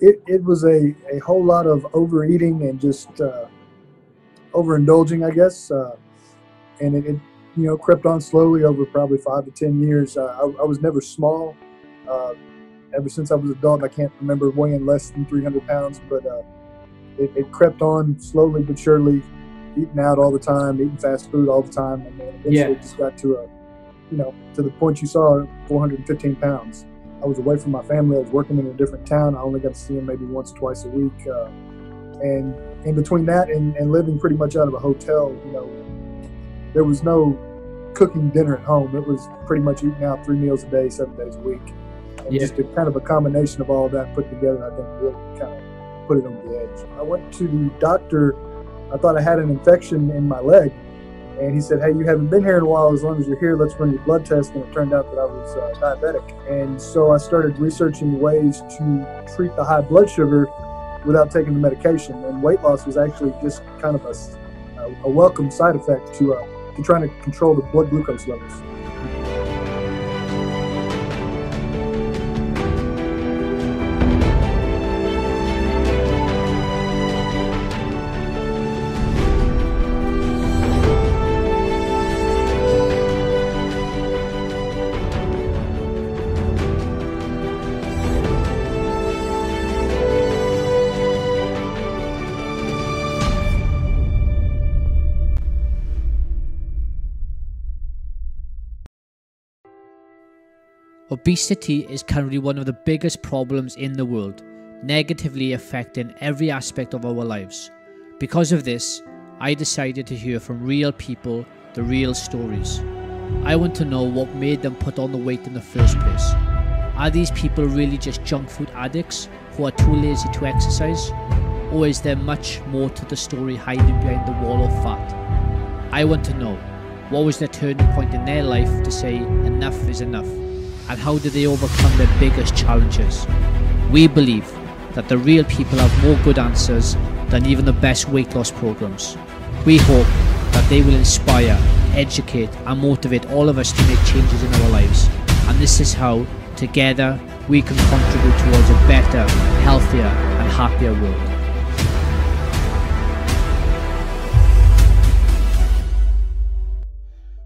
It was a whole lot of overeating and just overindulging, I guess. And it crept on slowly over probably 5 to 10 years. I was never small. Uh, Ever since I was an adult, I can't remember weighing less than 300 pounds, but it crept on slowly but surely, eating out all the time, eating fast food all the time, and then eventually it just got to to the point you saw 415 pounds. I was away from my family. I was working in a different town. I only got to see them maybe once, twice a week. And in between that and living pretty much out of a hotel, there was no cooking dinner at home. It was pretty much eating out 3 meals a day, 7 days a week. And just a kind of a combination of all that put together, I think really kind of put it on the edge. I went to the doctor. I thought I had an infection in my leg. And he said, "Hey, you haven't been here in a while. As long as you're here, let's run your blood test." And it turned out that I was diabetic. And so I started researching ways to treat the high blood sugar without taking the medication. And weight loss was actually just kind of a welcome side effect to trying to control the blood glucose levels. Obesity is currently one of the biggest problems in the world, negatively affecting every aspect of our lives. Because of this, I decided to hear from real people, the real stories. I want to know what made them put on the weight in the first place. Are these people really just junk food addicts who are too lazy to exercise? Or is there much more to the story hiding behind the wall of fat? I want to know, what was their turning point in their life to say enough is enough? And how did they overcome their biggest challenges? We believe that the real people have more good answers than even the best weight loss programs. We hope that they will inspire, educate and motivate all of us to make changes in our lives. And this is how, together, we can contribute towards a better, healthier and happier world.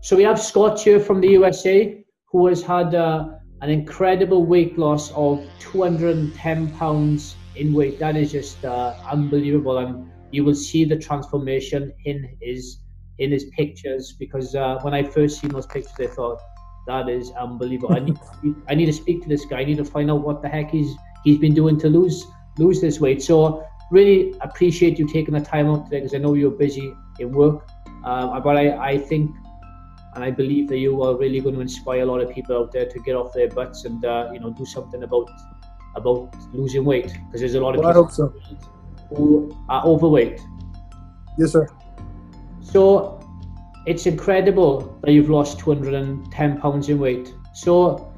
So we have Scott here from the USA, who has had an incredible weight loss of 210 pounds in weight. That is just unbelievable, and you will see the transformation in his pictures, because when I first seen those pictures, I thought, that is unbelievable. I need to speak to this guy. I need to find out what the heck he's been doing to lose this weight. So really appreciate you taking the time out today, because I know you're busy in work, but I think and I believe that you are really going to inspire a lot of people out there to get off their butts and do something about losing weight, because there's a lot of people I hope so. Who are overweight. Yes, sir. So it's incredible that you've lost 210 pounds in weight. So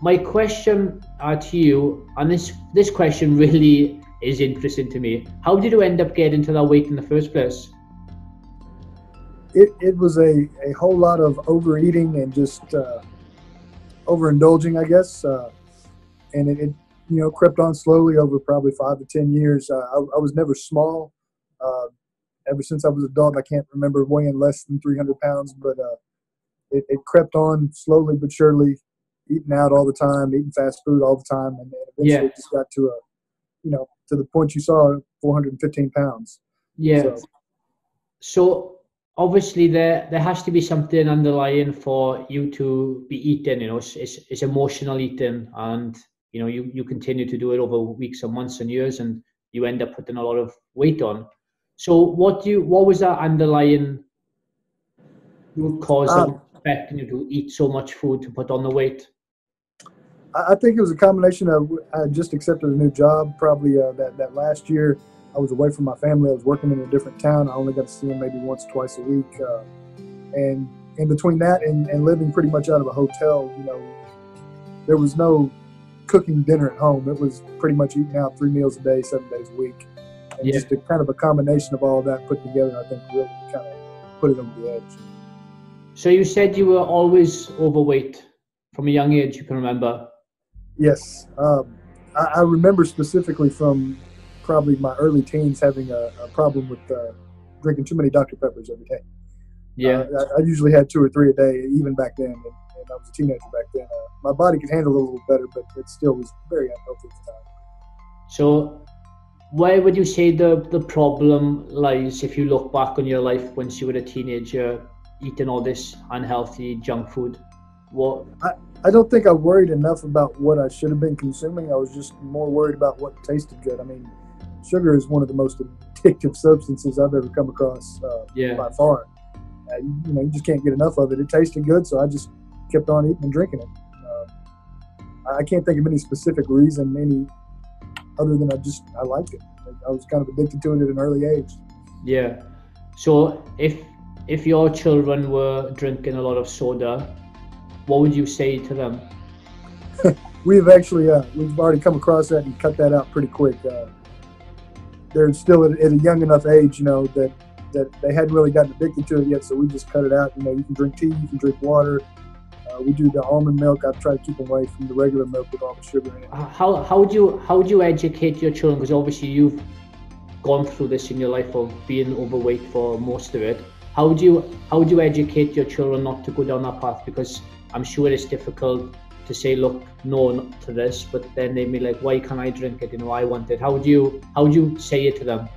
my question to you, and this question really is interesting to me. How did you end up getting to that weight in the first place? It was a whole lot of overeating and just overindulging, I guess. And it crept on slowly over probably 5 to 10 years. I was never small. Ever since I was an adult, I can't remember weighing less than 300 pounds, but it crept on slowly but surely, eating out all the time, eating fast food all the time. And eventually it just got to to the point you saw 415 pounds. Yeah. So obviously there has to be something underlying for you to be eating, it's emotional eating, and you continue to do it over weeks and months and years, and you end up putting a lot of weight on. So what was that underlying root cause of expecting you to eat so much food to put on the weight? I think it was a combination of, I just accepted a new job probably that last year. I was away from my family. I was working in a different town. I only got to see them maybe once, twice a week. And in between that and living pretty much out of a hotel, there was no cooking dinner at home. It was pretty much eating out 3 meals a day, 7 days a week. And just a kind of a combination of all that put together, I think really kind of put it on the edge. So you said you were always overweight from a young age, you can remember? Yes. I remember specifically from probably my early teens having a problem with drinking too many Dr. Peppers every day. Yeah. I usually had two or three a day, even back then, and I was a teenager back then. My body could handle it a little better, but it still was very unhealthy at the time. So where would you say the problem lies if you look back on your life once you were a teenager, eating all this unhealthy junk food? What? I don't think I worried enough about what I should have been consuming. I was just more worried about what tasted good. I mean, sugar is one of the most addictive substances I've ever come across Yeah. by far. You just can't get enough of it. It tasted good, so I just kept on eating and drinking it. I can't think of any specific reason, any other than I liked it. I was kind of addicted to it at an early age. Yeah. So if your children were drinking a lot of soda, what would you say to them? We've actually we've already come across that and cut that out pretty quick. They're still at a young enough age, that they hadn't really gotten addicted to it yet, so we just cut it out. You can drink tea, you can drink water. We do the almond milk. I try to keep them away from the regular milk with all the sugar in it. How would you educate your children? Because obviously you've gone through this in your life of being overweight for most of it. How would you educate your children not to go down that path? Because I'm sure it's difficult to say, look, no, not to this, but then they'd be like, why can't I drink it? I want it. How would you say it to them?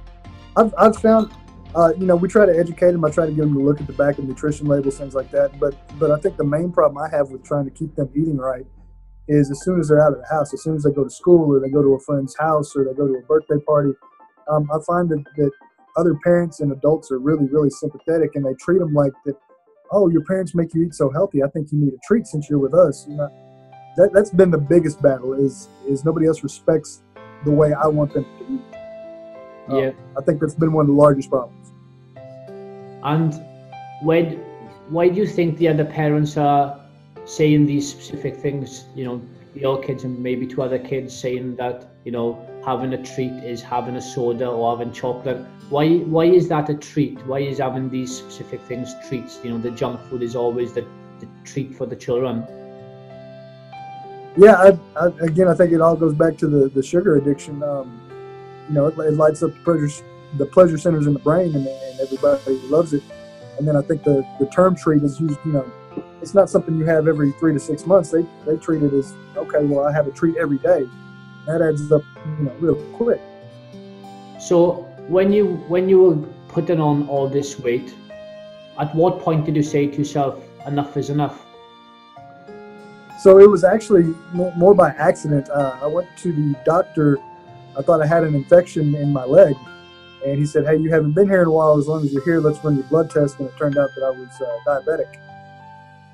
I've found, we try to educate them. I try to get them to look at the back of nutrition labels, things like that. But I think the main problem I have with trying to keep them eating right is as soon as they're out of the house, as soon as they go to school or they go to a friend's house or they go to a birthday party, I find that other parents and adults are really, really sympathetic, and they treat them like that. Oh, your parents make you eat so healthy. I think you need a treat since you're with us. That's been the biggest battle. Is nobody else respects the way I want them to eat. Yeah. I think that's been one of the largest problems. And why do you think the other parents are saying these specific things? Your kids and maybe two other kids saying that having a treat is having a soda or having chocolate. Why is that a treat? Why is having these specific things treats? The junk food is always the treat for the children. Yeah, I think it all goes back to the sugar addiction. It lights up the pleasure centers in the brain, and everybody loves it. And then I think the term treat is used. It's not something you have every 3 to 6 months. They treat it as, okay, well, I have a treat every day. That adds up, real quick. So when you were putting on all this weight, at what point did you say to yourself, enough is enough? So it was actually more by accident. I went to the doctor. I thought I had an infection in my leg, and he said, hey, you haven't been here in a while. As long as you're here, let's run your blood test. And it turned out that I was diabetic.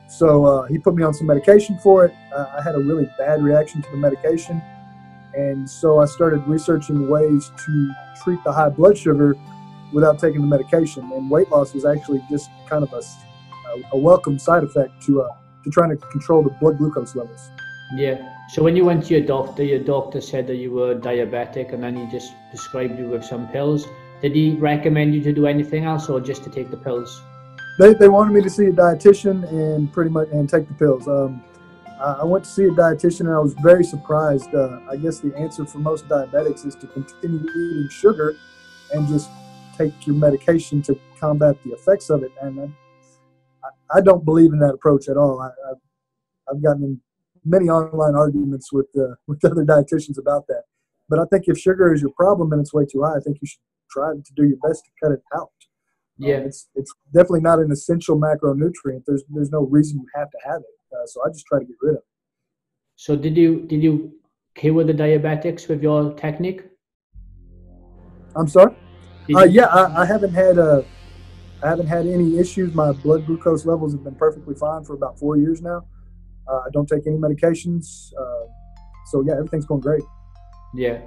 So he put me on some medication for it. I had a really bad reaction to the medication. And so I started researching ways to treat the high blood sugar without taking the medication. And weight loss was actually just kind of a welcome side effect to trying to control the blood glucose levels. Yeah. So when you went to your doctor said that you were diabetic, and then he just prescribed you with some pills. Did he recommend you to do anything else, or just to take the pills? They wanted me to see a dietitian and take the pills. I went to see a dietitian, and I was very surprised. I guess the answer for most diabetics is to continue eating sugar and just take your medication to combat the effects of it. And I don't believe in that approach at all. I've gotten in many online arguments with other dietitians about that. But I think if sugar is your problem and it's way too high, I think you should try to do your best to cut it out. Yeah. It's definitely not an essential macronutrient. There's no reason you have to have it. So I just try to get rid of it. So did you cure the diabetics with your technique? I'm sorry. Did you? I haven't had any issues. My blood glucose levels have been perfectly fine for about 4 years now. I don't take any medications. So yeah, everything's going great. Yeah.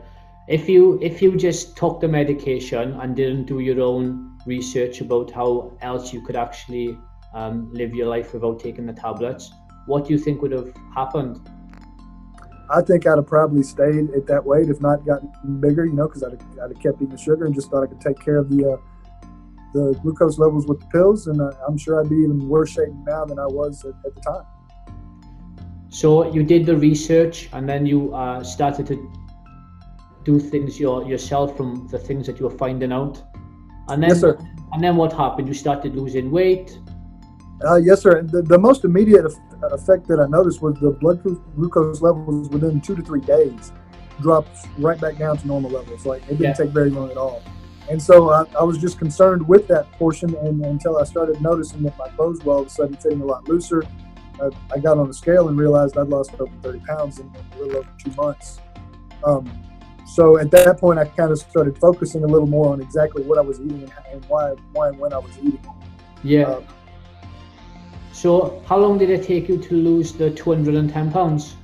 If you just took the medication and didn't do your own research about how else you could actually live your life without taking the tablets, what do you think would have happened? I think I'd have probably stayed at that weight, if not gotten bigger, because I'd have kept eating the sugar and just thought I could take care of the glucose levels with the pills. And I'm sure I'd be even worse shape now than I was at the time. So you did the research, and then you started to do things yourself from the things that you were finding out. And Yes, then sir. what happened? You started losing weight. Yes, sir. The most immediate effect that I noticed was the blood glucose levels within 2 to 3 days dropped right back down to normal levels. Like it didn't Yeah. take very long at all. And so I was just concerned with that portion, and until I started noticing that my clothes were all of a sudden fitting a lot looser. I got on the scale and realized I'd lost over 30 pounds in a little over 2 months. Um, so at that point, I kind of started focusing a little more on exactly what I was eating and why and when I was eating. Yeah. So how long did it take you to lose the 210 pounds?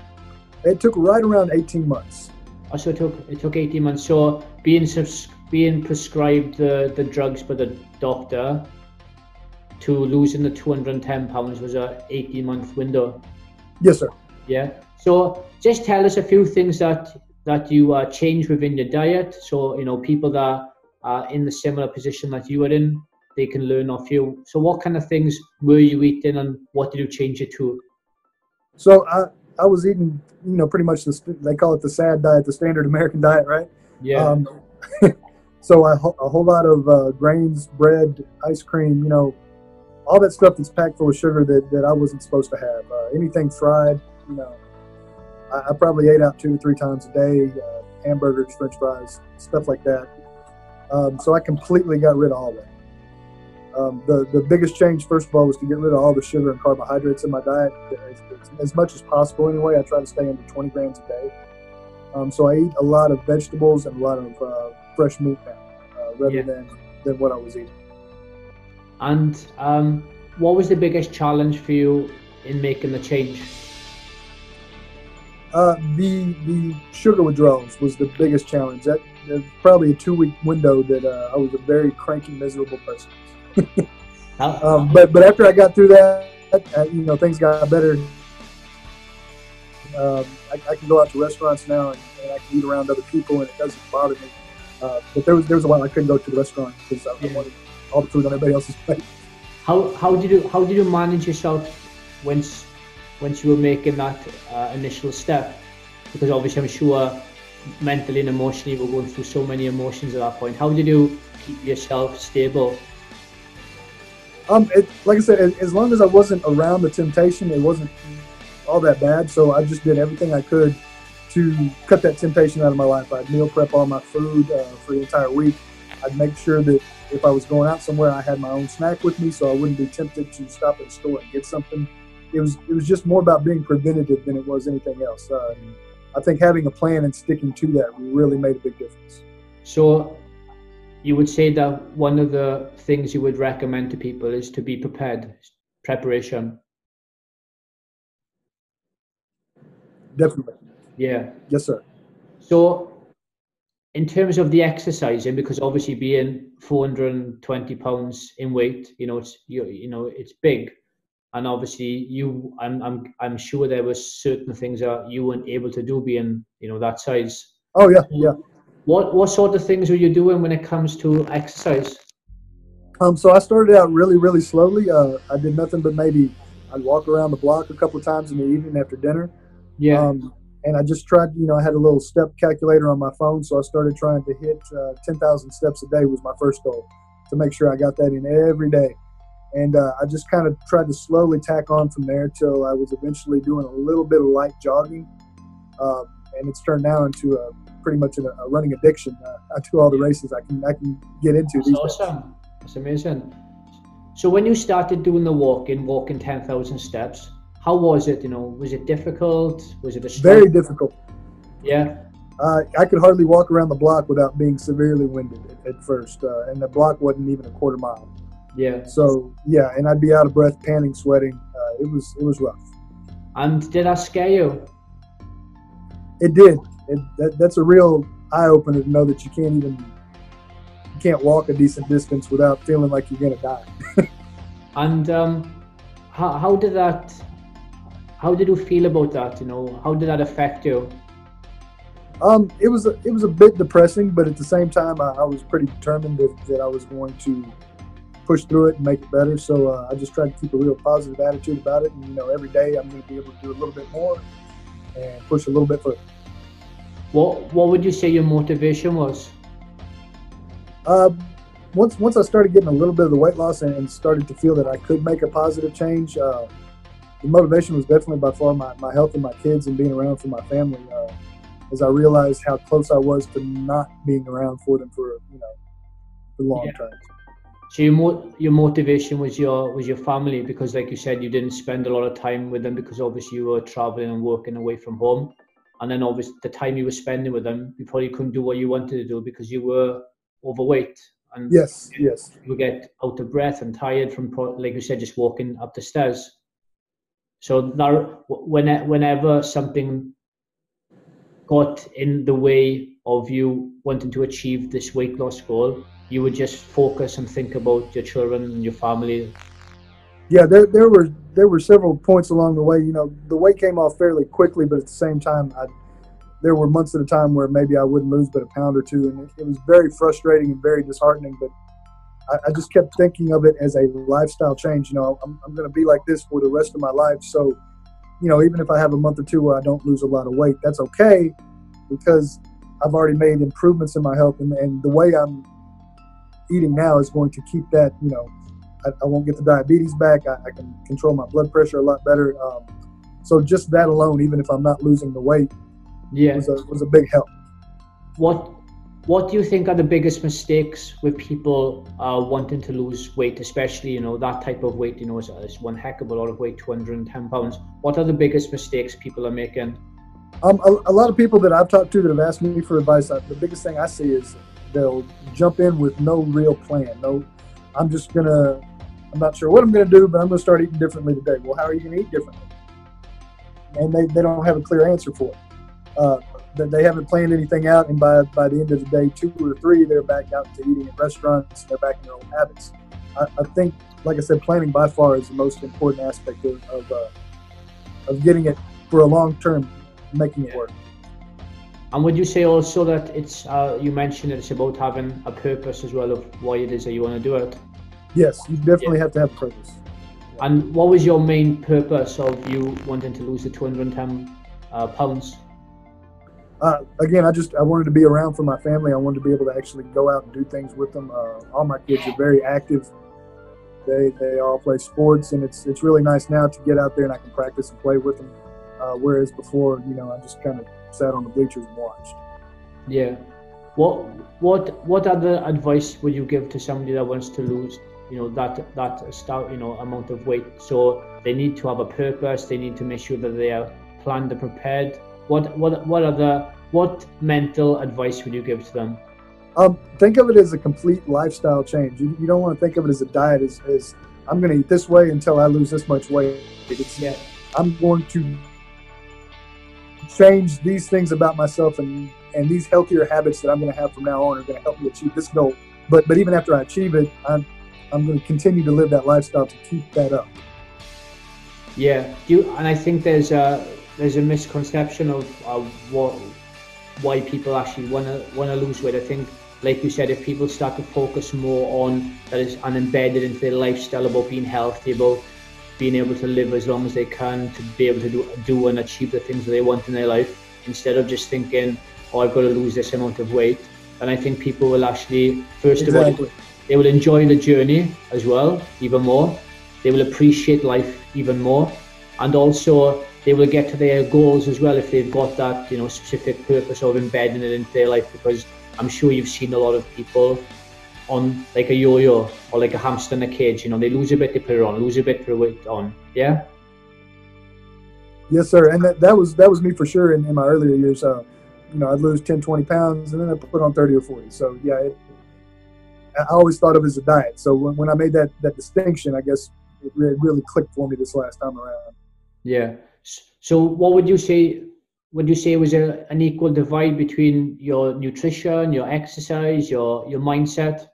It took right around 18 months. Oh, so it took 18 months. So being prescribed the drugs by the doctor to losing the 210 pounds was a 18-month window. Yes, sir. Yeah. So just tell us a few things that you changed within your diet. So people that are in the similar position that you are in, they can learn off you. So what kind of things were you eating, and what did you change it to? So I was eating, pretty much they call it the SAD diet, the standard American diet, right? Yeah. So a whole lot of grains, bread, ice cream, all that stuff that's packed full of sugar that I wasn't supposed to have. Anything fried, I probably ate out 2 to 3 times a day, hamburgers, French fries, stuff like that. So I completely got rid of all that. The biggest change, first of all, was to get rid of all the sugar and carbohydrates in my diet as much as possible. Anyway, I try to stay under 20 grams a day. So I eat a lot of vegetables and a lot of fresh meat now, rather than what I was eating. And what was the biggest challenge for you in making the change? The sugar withdrawals was the biggest challenge. That probably a 2-week window that I was a very cranky, miserable person. But after I got through that, things got better. I can go out to restaurants now and I can eat around other people and it doesn't bother me. But there was a while I couldn't go to the restaurant because I wanted all the food on everybody else's plate. How did you manage yourself once you were making that initial step? Because obviously I'm sure mentally and emotionally you were going through so many emotions at that point. How did you keep yourself stable? Like I said, as long as I wasn't around the temptation, it wasn't all that bad. So I just did everything I could to cut that temptation out of my life. I'd meal prep all my food for the entire week. I'd make sure that if I was going out somewhere, I had my own snack with me, so I wouldn't be tempted to stop at a store and get something. It was just more about being preventative than it was anything else. I think having a plan and sticking to that really made a big difference. So you would say that one of the things you would recommend to people is to be prepared, preparation. Definitely. Yeah. Yes, sir. So in terms of the exercising, because obviously being 420 pounds in weight, it's big, and obviously I'm sure there were certain things that you weren't able to do being that size. Oh yeah, yeah. What sort of things were you doing when it comes to exercise? So I started out really, really slowly. I did nothing but maybe I'd walk around the block a couple of times in the evening after dinner. Yeah. And I just tried, I had a little step calculator on my phone, so I started trying to hit 10,000 steps a day was my first goal, to make sure I got that in every day. And I just kind of tried to slowly tack on from there till I was eventually doing a little bit of light jogging. And it's turned now into pretty much a running addiction. I do all the races I can get into. That's awesome. That's amazing. So when you started doing the walking 10,000 steps, how was it? Was it difficult? Was it a struggle? Very difficult. Yeah. I could hardly walk around the block without being severely winded at first, and the block wasn't even a quarter mile. Yeah. So yeah, and I'd be out of breath, panting, sweating. It was rough. And did that scare you? It did. That's a real eye opener to know that you can't walk a decent distance without feeling like you're gonna die. And how did you feel about that? How did that affect you? It was a bit depressing, but at the same time, I was pretty determined that I was going to push through it and make it better. So I just tried to keep a real positive attitude about it. And every day I'm going to be able to do a little bit more and push a little bit further. What would you say your motivation was? Uh, once I started getting a little bit of the weight loss and started to feel that I could make a positive change, the motivation was definitely by far my health and my kids and being around for my family. As I realized how close I was to not being around for them for the long Yeah. term. So your motivation was your family, because like you said, you didn't spend a lot of time with them because obviously you were traveling and working away from home, and then obviously the time you were spending with them, you probably couldn't do what you wanted to do because you were overweight and Yes, yes. you would get out of breath and tired from like you said, just walking up the stairs. So now, whenever something got in the way of you wanting to achieve this weight loss goal, you would just focus and think about your children and your family. Yeah, there were several points along the way. The weight came off fairly quickly, but at the same time, there were months at a time where maybe I wouldn't lose but a pound or two, and it was very frustrating and very disheartening. But I just kept thinking of it as a lifestyle change. I'm going to be like this for the rest of my life. So, even if I have a month or two where I don't lose a lot of weight, that's okay because I've already made improvements in my health, and the way I'm eating now is going to keep that. I won't get the diabetes back. I can control my blood pressure a lot better. So just that alone, even if I'm not losing the weight, Yeah. was a big help. What What do you think are the biggest mistakes with people wanting to lose weight, especially that type of weight? Is one heck of a lot of weight, 210 pounds. What are the biggest mistakes people are making? A lot of people that I've talked to that have asked me for advice, the biggest thing I see is they'll jump in with no real plan. No, I'm just gonna. I'm not sure what I'm gonna do, but I'm gonna start eating differently today. Well, how are you gonna eat differently? And they don't have a clear answer for it. That they haven't planned anything out, and by the end of the day, 2 or 3, they're back out to eating at restaurants. They're back in their old habits. I think, like I said, planning by far is the most important aspect of getting it for a long term, making it work. And would you say also that it's, you mentioned it's about having a purpose as well of why it is that you want to do it? Yes, you definitely have to have a purpose. And what was your main purpose of you wanting to lose the 210 pounds? Again, I wanted to be around for my family. I wanted to be able to actually go out and do things with them. All my kids are very active. They all play sports, and it's really nice now to get out there and I can practice and play with them. Whereas before, I just kind of sat on the bleachers and watched. Yeah. What other advice would you give to somebody that wants to lose, that start, amount of weight? So they need to have a purpose. They need to make sure that they are planned and prepared. What mental advice would you give to them? Think of it as a complete lifestyle change. You don't want to think of it as a diet as I'm going to eat this way until I lose this much weight. Yeah. I'm going to change these things about myself, and these healthier habits that I'm going to have from now on are going to help me achieve this goal. But even after I achieve it, I'm going to continue to live that lifestyle to keep that up. Yeah. And I think there's a misconception of why people actually wanna lose weight. I think, like you said, if people start to focus more on that is embedded into their lifestyle about being healthy, about being able to live as long as they can, to be able to do and achieve the things that they want in their life, instead of just thinking, oh, I've got to lose this amount of weight. And I think people will actually, first of all, they will enjoy the journey as well, even more. They will appreciate life even more, and also they will get to their goals as well if they've got that specific purpose of embedding it into their life. Because I'm sure you've seen a lot of people on like a yo-yo or like a hamster in a cage. They lose a bit, they put it on, lose a bit, put it on. Yeah. Yes, sir. And that was me for sure in my earlier years. I'd lose 10, 20 pounds, and then I'd put on 30 or 40. So yeah, I always thought of it as a diet. So when I made that distinction, I guess it really clicked for me this last time around. Yeah. So what would you say? Would you say was an equal divide between your nutrition, your exercise, your mindset?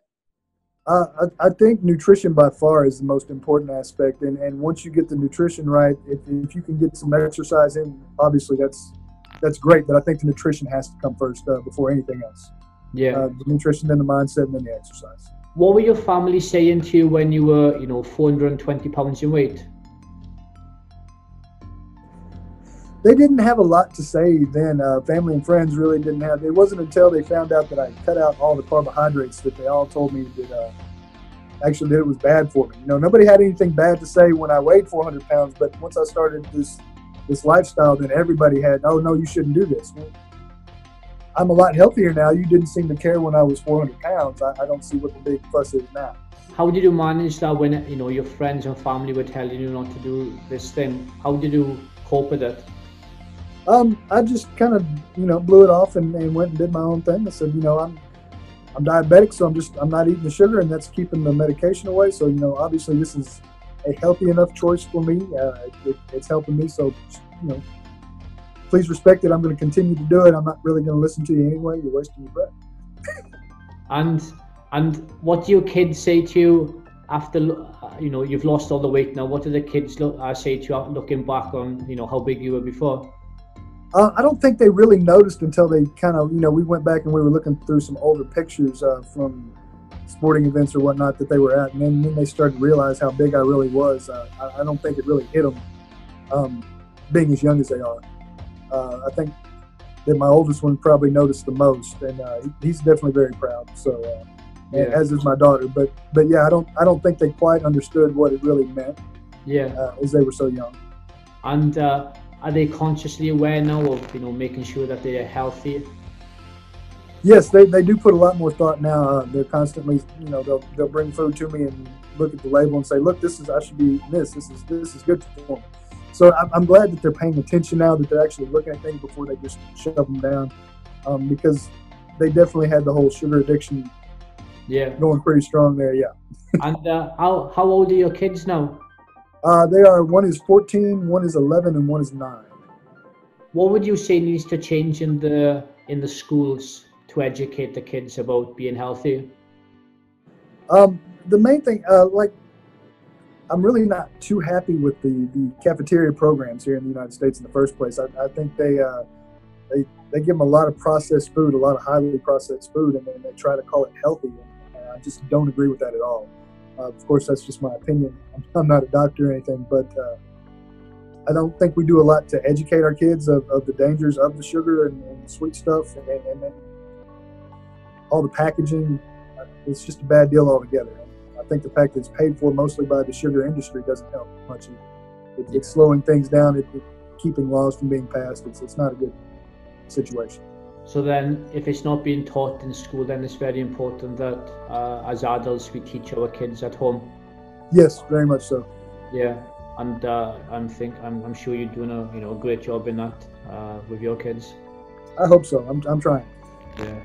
I think nutrition by far is the most important aspect, and once you get the nutrition right, if you can get some exercise in, obviously that's great. But I think the nutrition has to come first before anything else. Yeah. The nutrition, then the mindset, and then the exercise. What were your family saying to you when you were 420 pounds in weight? They didn't have a lot to say then. Family and friends really didn't have. It wasn't until they found out that I cut out all the carbohydrates that they all told me that actually that it was bad for me. Nobody had anything bad to say when I weighed 400 pounds, but once I started this lifestyle, then everybody had, oh no, you shouldn't do this. Well, I'm a lot healthier now. You didn't seem to care when I was 400 pounds. I don't see what the big fuss is now. How did you manage that when your friends and family were telling you not to do this thing? How did you cope with it? I just kind of blew it off and went and did my own thing. I said, I'm diabetic, so I'm not eating the sugar, and that's keeping the medication away. So obviously this is a healthy enough choice for me. It's helping me. So please respect it. I'm going to continue to do it. I'm not really going to listen to you anyway. You're wasting your breath. And what do your kids say to you after you've lost all the weight now? What do the kids say to you looking back on how big you were before? I don't think they really noticed until they kind of we went back and we were looking through some older pictures from sporting events or whatnot that they were at, and then they started to realize how big I really was. I don't think it really hit them being as young as they are. I think that my oldest one probably noticed the most, and he's definitely very proud. So, as is my daughter. But yeah, I don't think they quite understood what it really meant. Yeah, as they were so young. And are they consciously aware now of making sure that they are healthy? Yes, they do put a lot more thought now. They're constantly they'll bring food to me and look at the label and say, look, I should be eating this. This is good for me. So I'm glad that they're paying attention now, that they're actually looking at things before they just shove them down, because they definitely had the whole sugar addiction going pretty strong there, yeah. And how old are your kids now? One is 14, one is 11, and one is 9. What would you say needs to change in the schools to educate the kids about being healthy? The main thing, I'm really not too happy with the cafeteria programs here in the United States in the first place. I think they give them a lot of processed food, a lot of highly processed food, and then they try to call it healthy. And I just don't agree with that at all. Of course, that's just my opinion. I'm not a doctor or anything, but I don't think we do a lot to educate our kids of the dangers of the sugar and the sweet stuff, and then all the packaging. It's just a bad deal altogether. I think the fact that it's paid for mostly by the sugar industry doesn't help much. It's slowing things down. It's keeping laws from being passed. It's not a good situation. So then, if it's not being taught in school, then it's very important that as adults we teach our kids at home. Yes, very much so. Yeah, and I'm sure you're doing a great job in that with your kids. I hope so. I'm trying. Yeah.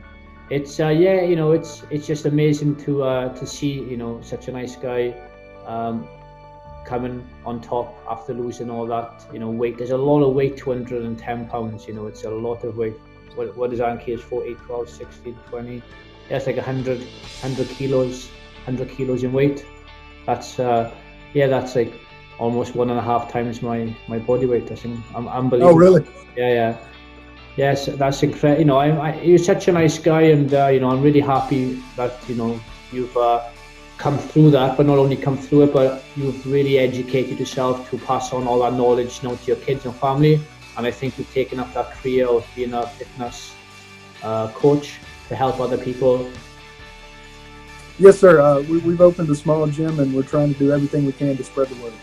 It's it's just amazing to see such a nice guy coming on top after losing all that weight. There's a lot of weight, 210 pounds. It's a lot of weight. What is Anki is 4, 8, 12, 16, 20. Yeah, it's like 100 kilos in weight. That's that's like almost 1.5 times my body weight. I think I'm unbelievable. Oh really? Yeah. Yes, that's incredible. You're such a nice guy, and I'm really happy that you've come through that. But not only come through it, but you've really educated yourself to pass on all that knowledge now to your kids and family. And I think you've taken up that career of being a fitness coach to help other people. Yes, sir. We've opened a small gym, and we're trying to do everything we can to spread the word.